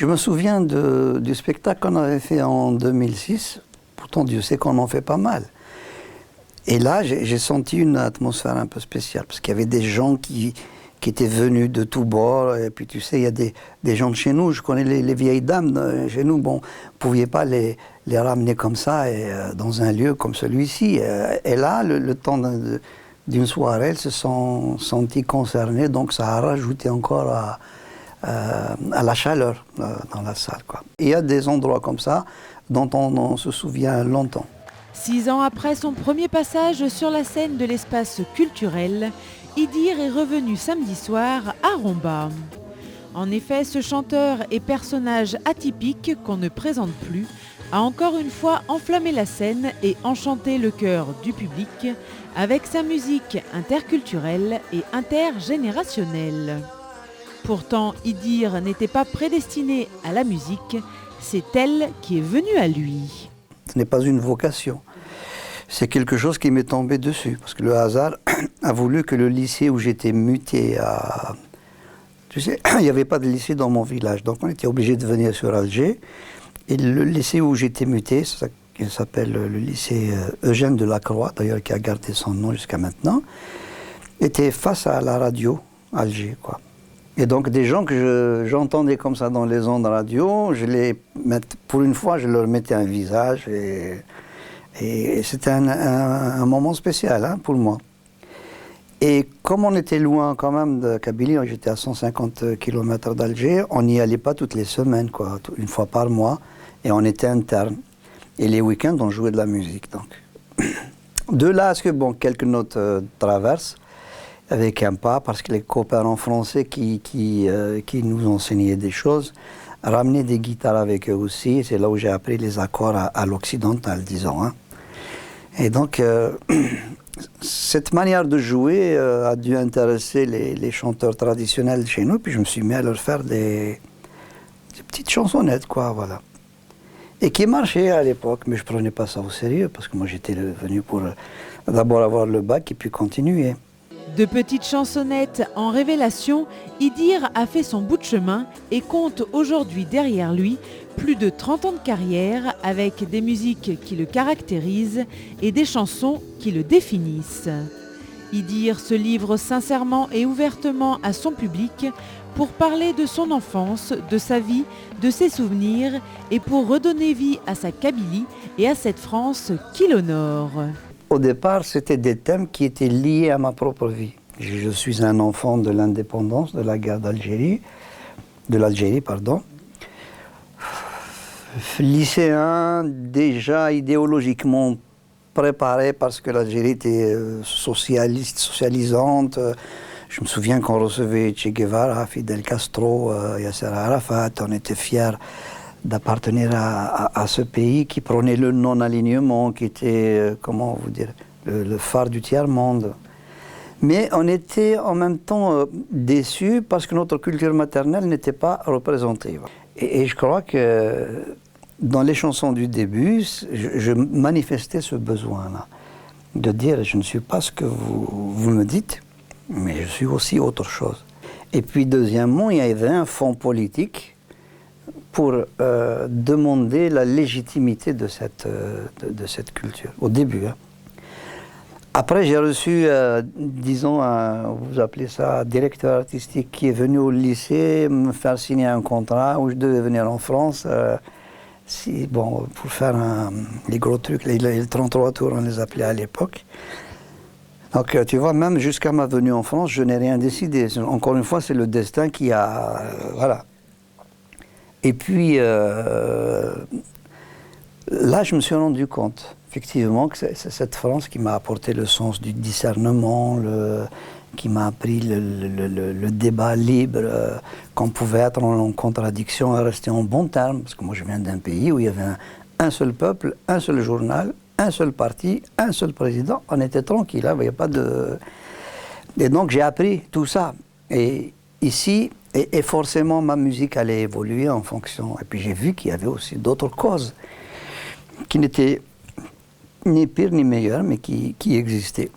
Je me souviens du spectacle qu'on avait fait en 2006. Pourtant, Dieu sait qu'on en fait pas mal. Et là, j'ai senti une atmosphère un peu spéciale, parce qu'il y avait des gens qui étaient venus de tous bords. Et puis, tu sais, il y a des gens de chez nous. Je connais les vieilles dames chez nous. Bon, vous ne pouviez pas les ramener comme ça dans un lieu comme celui-ci. Et là, le temps d'une soirée, elles se sont senties concernées. Donc, ça a rajouté encore à la chaleur dans la salle, quoi. Il y a des endroits comme ça dont on se souvient longtemps. 6 ans après son premier passage sur la scène de l'espace culturel, Idir est revenu samedi soir à Romba. En effet, ce chanteur et personnage atypique qu'on ne présente plus a encore une fois enflammé la scène et enchanté le cœur du public avec sa musique interculturelle et intergénérationnelle. Pourtant, Idir n'était pas prédestiné à la musique, c'est elle qui est venue à lui. Ce n'est pas une vocation, c'est quelque chose qui m'est tombé dessus, parce que le hasard a voulu que le lycée où j'étais muté à... Tu sais, il n'y avait pas de lycée dans mon village, donc on était obligé de venir sur Alger, et le lycée où j'étais muté, ça s'appelle le lycée Eugène Delacroix, d'ailleurs qui a gardé son nom jusqu'à maintenant, était face à la radio Alger, quoi. Et donc des gens que j'entendais comme ça dans les ondes radio, pour une fois, je leur mettais un visage et c'était un moment spécial, hein, pour moi. Et comme on était loin quand même de Kabylie, j'étais à 150 km d'Alger, on n'y allait pas toutes les semaines, quoi, une fois par mois, et on était interne. Et les week-ends, on jouait de la musique, donc. De là à ce que, bon, quelques notes traversent, avec un pas, parce que les copains en français qui nous enseignaient des choses, ramenaient des guitares avec eux aussi. C'est là où j'ai appris les accords à l'occidental, disons. Hein. Et donc, cette manière de jouer a dû intéresser les chanteurs traditionnels chez nous, puis je me suis mis à leur faire des petites chansonnettes, quoi, voilà. Et qui marchaient à l'époque, mais je ne prenais pas ça au sérieux, parce que moi j'étais venu pour d'abord avoir le bac et puis continuer. De petites chansonnettes en révélation, Idir a fait son bout de chemin et compte aujourd'hui derrière lui plus de 30 ans de carrière avec des musiques qui le caractérisent et des chansons qui le définissent. Idir se livre sincèrement et ouvertement à son public pour parler de son enfance, de sa vie, de ses souvenirs et pour redonner vie à sa Kabylie et à cette France qui l'honore. Au départ, c'était des thèmes qui étaient liés à ma propre vie. Je suis un enfant de l'indépendance, de la guerre d'Algérie, de l'Algérie, pardon. Lycéen, déjà idéologiquement préparé parce que l'Algérie était socialiste, socialisante. Je me souviens qu'on recevait Che Guevara, Fidel Castro, Yasser Arafat. On était fiers d'appartenir à ce pays qui prenait le non-alignement, qui était, comment vous dire, le phare du tiers-monde. Mais on était en même temps déçus parce que notre culture maternelle n'était pas représentée. Et je crois que dans les chansons du début, je manifestais ce besoin-là, de dire je ne suis pas ce que vous me dites, mais je suis aussi autre chose. Et puis deuxièmement, il y avait un fond politique pour demander la légitimité de cette culture, au début. Hein. Après, j'ai reçu, disons, vous appelez ça, directeur artistique qui est venu au lycée me faire signer un contrat où je devais venir en France pour faire les gros trucs, les 33 tours, on les appelait à l'époque. Donc, tu vois, même jusqu'à ma venue en France, je n'ai rien décidé. Encore une fois, c'est le destin qui a... voilà. Et puis, là, je me suis rendu compte, effectivement, que c'est cette France qui m'a apporté le sens du discernement, qui m'a appris le débat libre, qu'on pouvait être en contradiction et rester en bon terme. Parce que moi, je viens d'un pays où il y avait un seul peuple, un seul journal, un seul parti, un seul président. On était tranquille, il n'y avait pas de... Et donc, j'ai appris tout ça. Et ici... Et forcément, ma musique allait évoluer en fonction. Et puis j'ai vu qu'il y avait aussi d'autres causes qui n'étaient ni pires ni meilleures, mais qui existaient.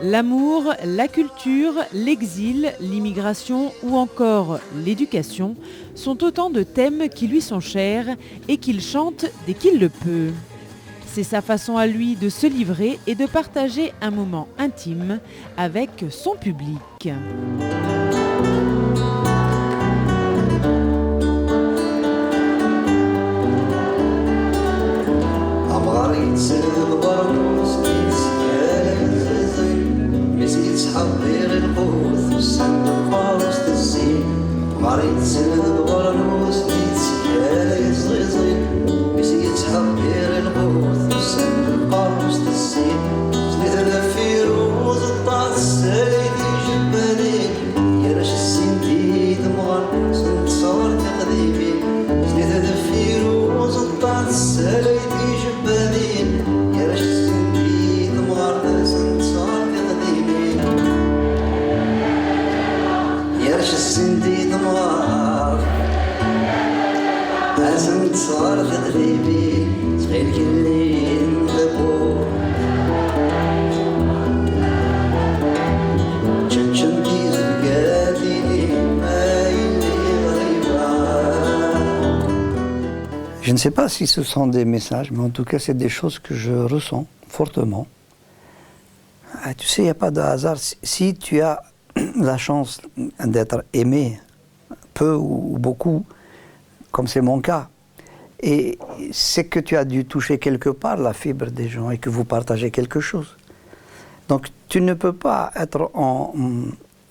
L'amour, la culture, l'exil, l'immigration ou encore l'éducation sont autant de thèmes qui lui sont chers et qu'il chante dès qu'il le peut. C'est sa façon à lui de se livrer et de partager un moment intime avec son public. Je ne sais pas si ce sont des messages, mais en tout cas, c'est des choses que je ressens fortement. Tu sais, il n'y a pas de hasard. Si tu as la chance d'être aimé, peu ou beaucoup, comme c'est mon cas, et c'est que tu as dû toucher quelque part la fibre des gens et que vous partagez quelque chose. Donc, tu ne peux pas être en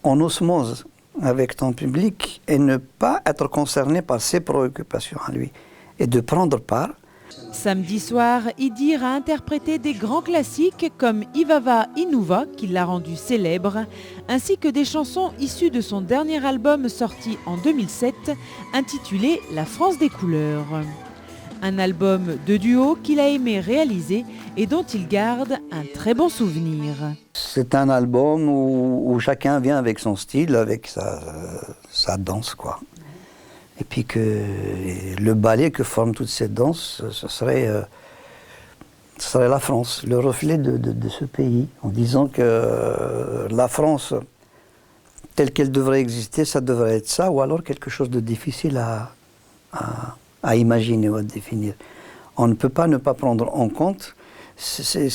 osmose avec ton public et ne pas être concerné par ses préoccupations à lui. Et de prendre part. Samedi soir, Idir a interprété des grands classiques comme Ivava Inuva, qui l'a rendu célèbre, ainsi que des chansons issues de son dernier album sorti en 2007, intitulé La France des couleurs. Un album de duo qu'il a aimé réaliser et dont il garde un très bon souvenir. C'est un album où chacun vient avec son style, avec sa danse, quoi. Et puis que le ballet que forment toutes ces danses, ce serait la France, le reflet de ce pays, en disant que la France, telle qu'elle devrait exister, ça devrait être ça, ou alors quelque chose de difficile à imaginer ou à définir. On ne peut pas ne pas prendre en compte ces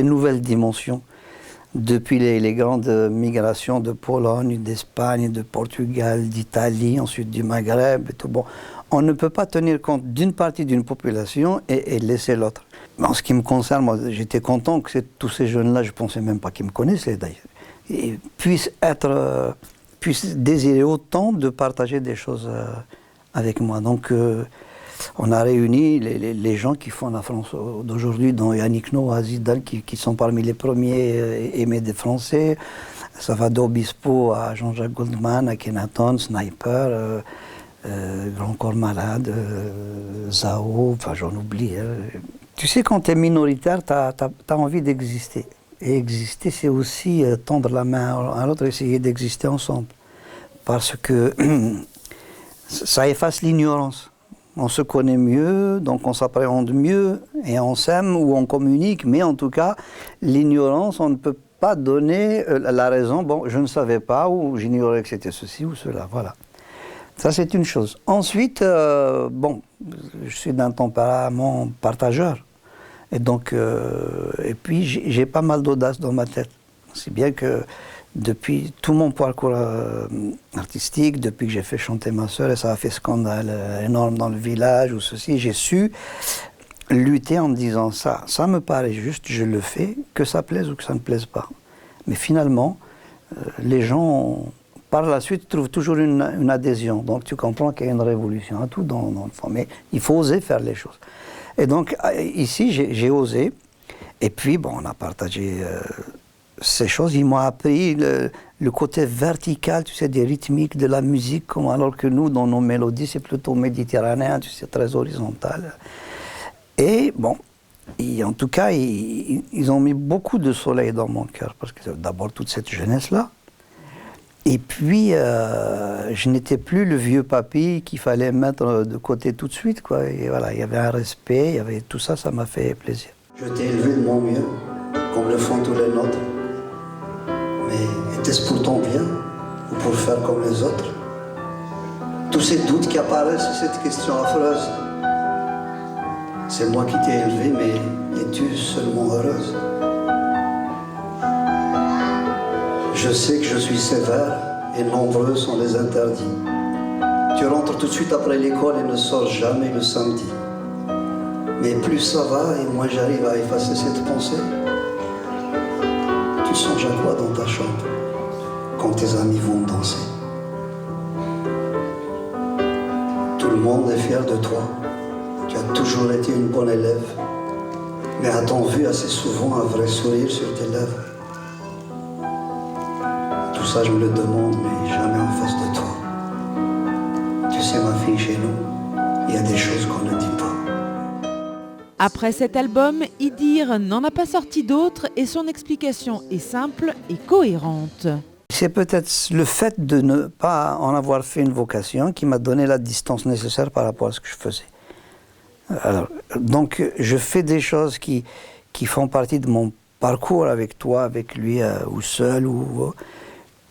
nouvelles dimensions. Depuis les grandes migrations de Pologne, d'Espagne, de Portugal, d'Italie, ensuite du Maghreb et tout. Bon, on ne peut pas tenir compte d'une partie d'une population et laisser l'autre. En ce qui me concerne, moi, j'étais content que tous ces jeunes-là, je ne pensais même pas qu'ils me connaissaient d'ailleurs, et puissent désirer autant de partager des choses avec moi. Donc, on a réuni les gens qui font la France d'aujourd'hui, dont Yannick Noah, Zidane, qui sont parmi les premiers aimés des Français. Ça va d'Obispo à Jean-Jacques Goldman, à Kenaton, Sniper, Grand Corps Malade, Zao, enfin j'en oublie. Tu sais, quand tu es minoritaire, tu as envie d'exister. Et exister, c'est aussi tendre la main à l'autre, essayer d'exister ensemble. Parce que ça efface l'ignorance. On se connaît mieux, donc on s'appréhende mieux, et on s'aime ou on communique, mais en tout cas, l'ignorance, on ne peut pas donner la raison, bon, je ne savais pas, ou j'ignorais que c'était ceci ou cela, voilà. Ça, c'est une chose. Ensuite, bon, je suis d'un tempérament partageur, et donc, et puis j'ai pas mal d'audace dans ma tête, si bien que depuis tout mon parcours artistique, depuis que j'ai fait chanter ma sœur, et ça a fait scandale énorme dans le village ou ceci, j'ai su lutter en me disant ça me paraît juste, je le fais, que ça plaise ou que ça ne plaise pas. Mais finalement, les gens, par la suite, trouvent toujours une adhésion. Donc tu comprends qu'il y a une révolution à tout dans le fond. Mais il faut oser faire les choses. Et donc ici, j'ai osé. Et puis, bon, on a partagé ces choses. Ils m'ont appris le côté vertical, tu sais, des rythmiques de la musique, alors que nous, dans nos mélodies, c'est plutôt méditerranéen, tu sais, très horizontal. Et bon, en tout cas, ils ont mis beaucoup de soleil dans mon cœur, parce que d'abord toute cette jeunesse-là, et puis je n'étais plus le vieux papy qu'il fallait mettre de côté tout de suite, quoi. Et voilà, il y avait un respect, il y avait tout ça, ça m'a fait plaisir. Je t'ai élevé de mon mieux, comme le font tous les nôtres. Mais était-ce pour ton bien ou pour faire comme les autres? Tous ces doutes qui apparaissent, cette question affreuse. C'est moi qui t'ai élevé, mais es-tu seulement heureuse? Je sais que je suis sévère et nombreux sont les interdits. Tu rentres tout de suite après l'école et ne sors jamais le samedi. Mais plus ça va et moins j'arrive à effacer cette pensée. Tu songes à quoi dans ta chambre quand tes amis vont danser? Tout le monde est fier de toi. Tu as toujours été une bonne élève. Mais a-t-on vu assez souvent un vrai sourire sur tes lèvres? Tout ça, je me le demande, mais jamais en face de toi. Tu sais, ma fille, chez nous, il y a des choses qu'on ne dit pas. Après cet album, Idir n'en a pas sorti d'autres et son explication est simple et cohérente. C'est peut-être le fait de ne pas en avoir fait une vocation qui m'a donné la distance nécessaire par rapport à ce que je faisais. Alors, donc, je fais des choses qui font partie de mon parcours avec toi, avec lui, ou seul,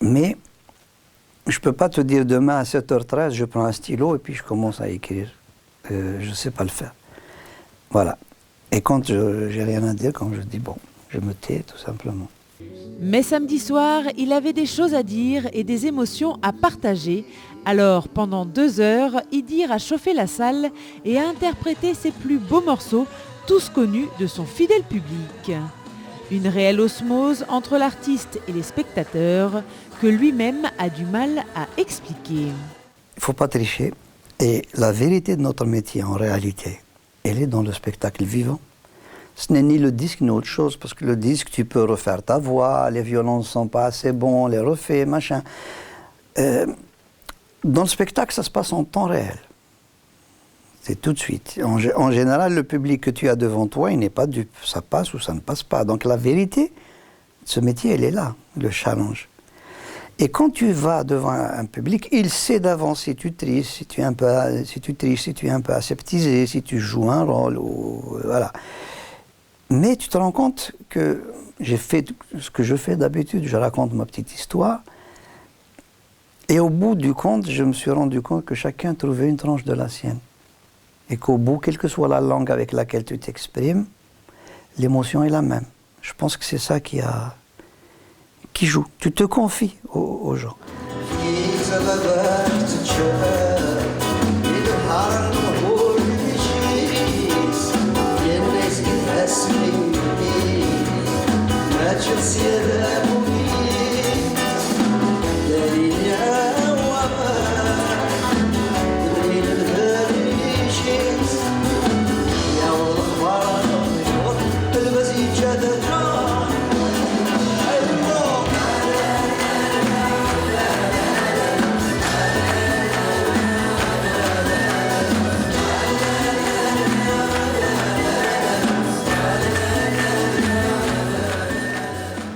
mais je ne peux pas te dire demain à 7h13, je prends un stylo et puis je commence à écrire. Je ne sais pas le faire. Voilà. Et quand j'ai rien à dire, quand je dis bon, je me tais tout simplement. Mais samedi soir, il avait des choses à dire et des émotions à partager. Alors, pendant 2 heures, Idir a chauffé la salle et a interprété ses plus beaux morceaux, tous connus de son fidèle public. Une réelle osmose entre l'artiste et les spectateurs que lui-même a du mal à expliquer. Il ne faut pas tricher. Et la vérité de notre métier, en réalité, elle est dans le spectacle vivant. Ce n'est ni le disque ni autre chose, parce que le disque, tu peux refaire ta voix, les violons ne sont pas assez bons, les refais, machin. Dans le spectacle, ça se passe en temps réel. C'est tout de suite. En général, le public que tu as devant toi, il n'est pas dupe. Ça passe ou ça ne passe pas. Donc la vérité de ce métier, elle est là, le challenge. Et quand tu vas devant un public, il sait d'avance si tu triches, si tu es un peu aseptisé, si tu joues un rôle, voilà. Mais tu te rends compte que j'ai fait ce que je fais d'habitude, je raconte ma petite histoire. Et au bout du compte, je me suis rendu compte que chacun trouvait une tranche de la sienne. Et qu'au bout, quelle que soit la langue avec laquelle tu t'exprimes, l'émotion est la même. Je pense que c'est ça qui joue. Tu te confies aux gens.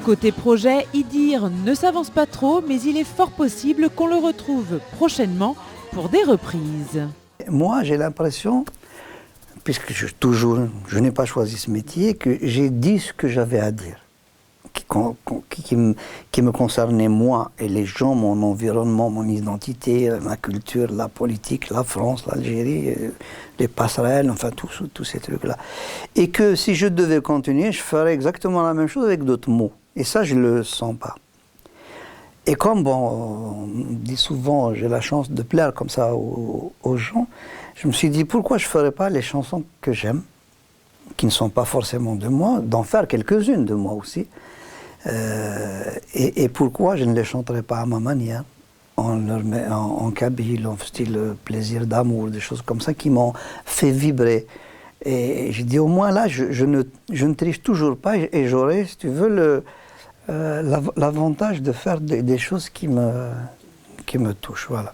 Côté projet, Idir ne s'avance pas trop, mais il est fort possible qu'on le retrouve prochainement pour des reprises. Moi, j'ai l'impression, puisque je n'ai pas choisi ce métier, que j'ai dit ce que j'avais à dire, qui me concernait moi et les gens, mon environnement, mon identité, ma culture, la politique, la France, l'Algérie, les passerelles, enfin tous ces trucs-là. Et que si je devais continuer, je ferais exactement la même chose avec d'autres mots. Et ça, je ne le sens pas. Et comme, on dit souvent, j'ai la chance de plaire comme ça aux gens, je me suis dit, pourquoi je ne ferais pas les chansons que j'aime, qui ne sont pas forcément de moi, d'en faire quelques-unes de moi aussi. Et pourquoi je ne les chanterais pas à ma manière, en kabyle, en style plaisir d'amour, des choses comme ça qui m'ont fait vibrer. Et j'ai dit, au moins là, je ne triche toujours pas et j'aurai, si tu veux, l'avantage de faire des choses qui me touchent. Voilà.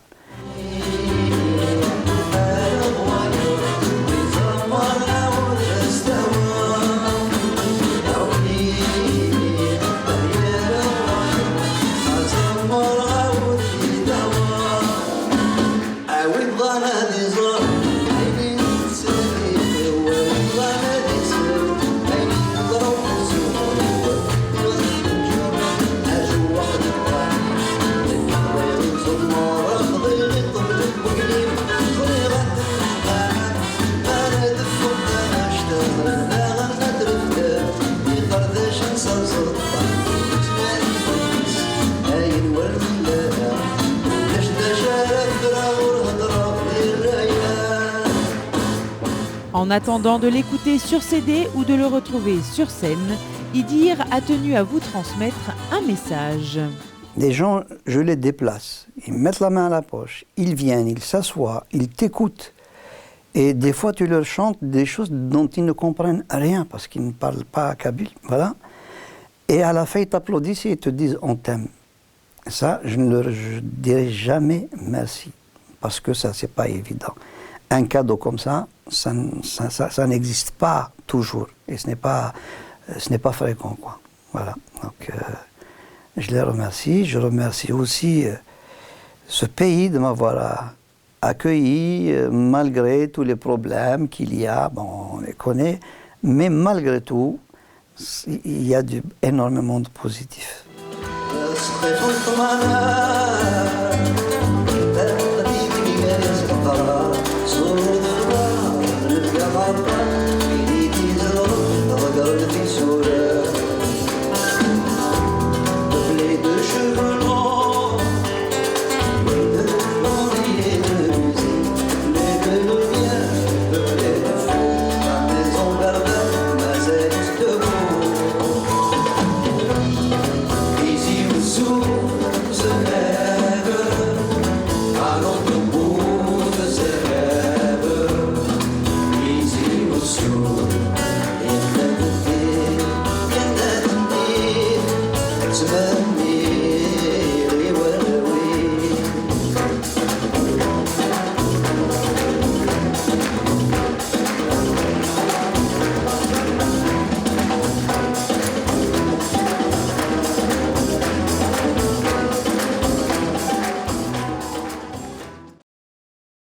En attendant de l'écouter sur CD ou de le retrouver sur scène, Idir a tenu à vous transmettre un message. Les gens, je les déplace. Ils mettent la main à la poche. Ils viennent, ils s'assoient, ils t'écoutent. Et des fois, tu leur chantes des choses dont ils ne comprennent rien parce qu'ils ne parlent pas kabyle. Voilà. Et à la fin, ils t'applaudissent et ils te disent « on t'aime ». Ça, je ne leur dirai jamais merci parce que ça, c'est pas évident. Un cadeau comme ça, ça n'existe pas toujours et ce n'est pas fréquent, quoi. Voilà. Donc, je les remercie. Je remercie aussi ce pays de m'avoir accueilli malgré tous les problèmes qu'il y a. Bon, on les connaît, mais malgré tout, il y a énormément de positif. Today